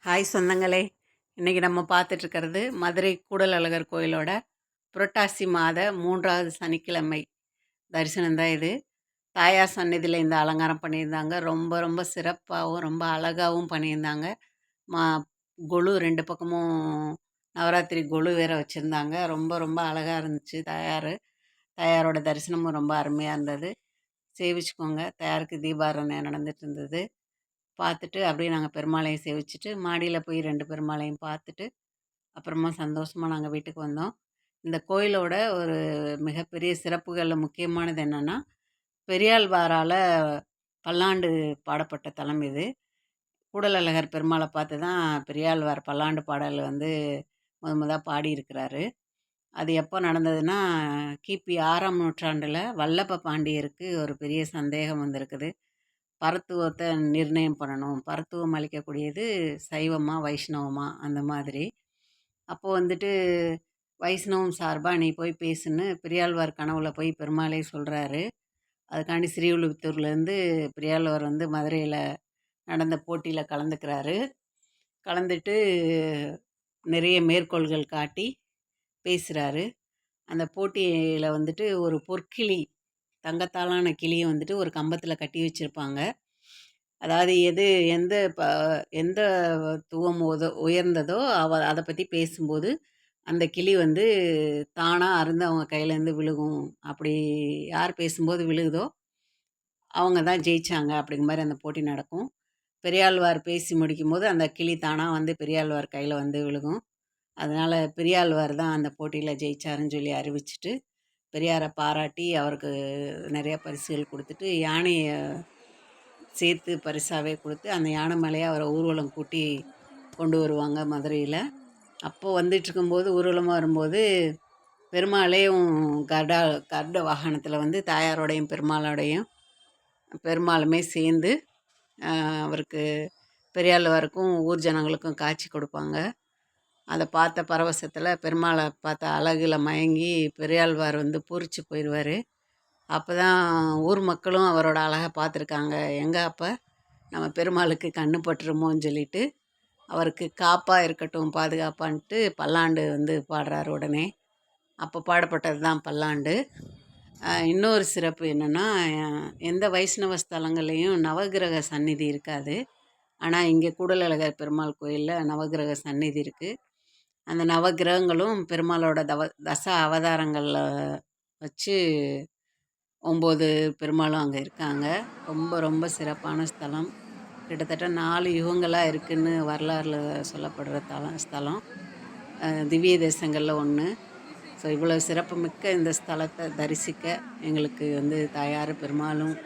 Hi சொந்தங்களே, இன்றைக்கி நம்ம பார்த்துட்ருக்கிறது மதுரை கூடல் அழகர் கோயிலோட புரட்டாசி மாத 3வது சனிக்கிழமை தரிசனம் தான் இது. தாயார் சந்நிதியில் இந்த அலங்காரம் பண்ணியிருந்தாங்க. ரொம்ப ரொம்ப சிறப்பாகவும் ரொம்ப அழகாகவும் பண்ணியிருந்தாங்க. மா கொலு 2 பக்கமும் நவராத்திரி கொலு வேற வச்சுருந்தாங்க. ரொம்ப ரொம்ப அழகாக இருந்துச்சு தாயாரோட தரிசனமும் ரொம்ப அருமையாக இருந்தது. சேவிச்சுக்கோங்க. தாயாருக்கு தீபாராதனை நடந்துட்டு இருந்தது. பார்த்துட்டு அப்படியே நாங்கள் பெருமாளையும் சேவிச்சுட்டு மாடியில் போய் 2 பெருமாளையும் பார்த்துட்டு அப்புறமா சந்தோஷமாக நாங்கள் வீட்டுக்கு வந்தோம். இந்த கோயிலோட ஒரு மிகப்பெரிய சிறப்புகளில் முக்கியமானது என்னென்னா, பெரியாழ்வாரால் பல்லாண்டு பாடப்பட்ட தலம் இது. கூடலழகர் பெருமாளை பார்த்து தான் பெரியாழ்வார் பல்லாண்டு பாடல் வந்து முதல்ல பாடியிருக்கிறாரு. அது எப்போ நடந்ததுன்னா, கிபி 6ஆம் நூற்றாண்டில் வல்லப பாண்டியருக்கு ஒரு பெரிய சந்தேகம் வந்திருக்குது. பரத்துவத்தை நிர்ணயம் பண்ணணும். பரத்துவம் அளிக்கக்கூடியது சைவமா, வைஷ்ணவமா அந்த மாதிரி. அப்போது வந்துட்டு வைஷ்ணவம் சார்பாக நீ போய் பேசுன்னு பெரியாழ்வார் கனவுல போய் பெருமாளே சொல்கிறாரு. அதுக்காண்டி ஸ்ரீவில்லிபுத்தூர்லேருந்து பெரியாழ்வார் வந்து மதுரையில் நடந்த போட்டியில் கலந்துக்கிறாரு. கலந்துட்டு நிறைய மேற்கோள்கள் காட்டி பேசுகிறாரு. அந்த போட்டியில் வந்துட்டு ஒரு பொற்கிளி, தங்கத்தாலான கிளியை வந்துட்டு ஒரு கம்பத்தில் கட்டி வச்சுருப்பாங்க. அதாவது எந்த துவம் உயர்ந்ததோ அதை பற்றி பேசும்போது அந்த கிளி வந்து தானாக அருந்து அவங்க கையிலேருந்து விழுகும். அப்படி யார் பேசும்போது விழுகுதோ அவங்க தான் ஜெயிச்சாங்க அப்படிங்கிற மாதிரி அந்த போட்டி நடக்கும். பெரியாழ்வார் பேசி முடிக்கும்போது அந்த கிளி தானாக வந்து பெரியாழ்வார் கையில் வந்து விழுகும். அதனால் பெரியாழ்வார் தான் அந்த போட்டியில் ஜெயிச்சாருன்னு சொல்லி அறிவிச்சிட்டு பெரியாரை பாராட்டி அவருக்கு நிறையா பரிசுகள் கொடுத்துட்டு யானையை சேர்த்து பரிசாகவே கொடுத்து அந்த யானை மேலேயே அவரை ஊர்வலம் கூட்டி கொண்டு வருவாங்க மதுரையில். அப்போது வந்துட்டுருக்கும்போது ஊர்வலமாக வரும்போது பெருமாளையும் கருட வாகனத்தில் வந்து தாயாரோடையும் பெருமாளுமே சேர்ந்து அவருக்கு பெரியாழ்வாருக்கும் ஊர் ஜனங்களுக்கும் காட்சி கொடுப்பாங்க. அதை பார்த்த பரவசத்தில் பெருமாளை பார்த்த அழகில் மயங்கி பெரியாழ்வார் வந்து பூரிச்சு போயிடுவார். அப்போ தான் ஊர் மக்களும் அவரோட அழகை பார்த்துருக்காங்க. எங்கே அப்போ நம்ம பெருமாளுக்கு கண்ணு பட்டுருமோன்னு சொல்லிட்டு அவருக்கு காப்பாக இருக்கட்டும் பாதுகாப்பான்ட்டு பல்லாண்டு வந்து பாடுறாரு உடனே. அப்போ பாடப்பட்டது தான் பல்லாண்டு. இன்னொரு சிறப்பு என்னென்னா, எந்த வைஷ்ணவ ஸ்தலங்கள்லேயும் நவகிரக சந்நிதி இருக்காது. ஆனால் இங்கே கூடலழகர் பெருமாள் கோயிலில் நவகிரக சந்நிதி இருக்குது. அந்த நவகிரகங்களும் பெருமாளோட தச அவதாரங்களில் வச்சு 9 பெருமாளும் அங்கே இருக்காங்க. ரொம்ப ரொம்ப சிறப்பான ஸ்தலம். கிட்டத்தட்ட 4 யுகங்களாக இருக்குதுன்னு வரலாறில் சொல்லப்படுற ஸ்தலம். திவ்ய தேசங்களில் ஒன்று. ஸோ இவ்வளோ சிறப்புமிக்க இந்த ஸ்தலத்தை தரிசிக்க எங்களுக்கு வந்து தாயார் பெருமாளும்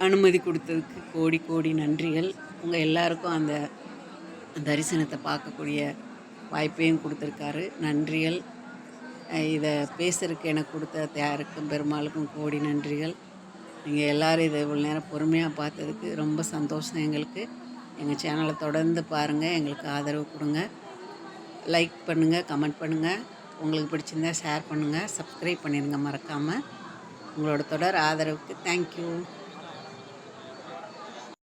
அனுமதி கொடுத்ததுக்கு கோடி கோடி நன்றிகள். உங்கள் எல்லாருக்கும் அந்த தரிசனத்தை பார்க்கக்கூடிய வாய்ப்பையும் கொடுத்துருக்காரு. நன்றிகள். இதை பேசுறதுக்கு எனக்கு கொடுத்த தாயாருக்கும் பெருமாளுக்கும் கோடி நன்றிகள். நீங்கள் எல்லோரும் இதை இவ்வளோ நேரம் பொறுமையாக பார்த்ததுக்கு ரொம்ப சந்தோஷம் எங்களுக்கு. எங்கள் சேனலை தொடர்ந்து பாருங்கள், எங்களுக்கு ஆதரவு கொடுங்க. லைக் பண்ணுங்கள், கமெண்ட் பண்ணுங்கள். உங்களுக்கு பிடிச்சிருந்தா ஷேர் பண்ணுங்கள், சப்ஸ்கிரைப் பண்ணிடுங்க மறக்காமல். உங்களோட தொடர் ஆதரவுக்கு தேங்க்யூ.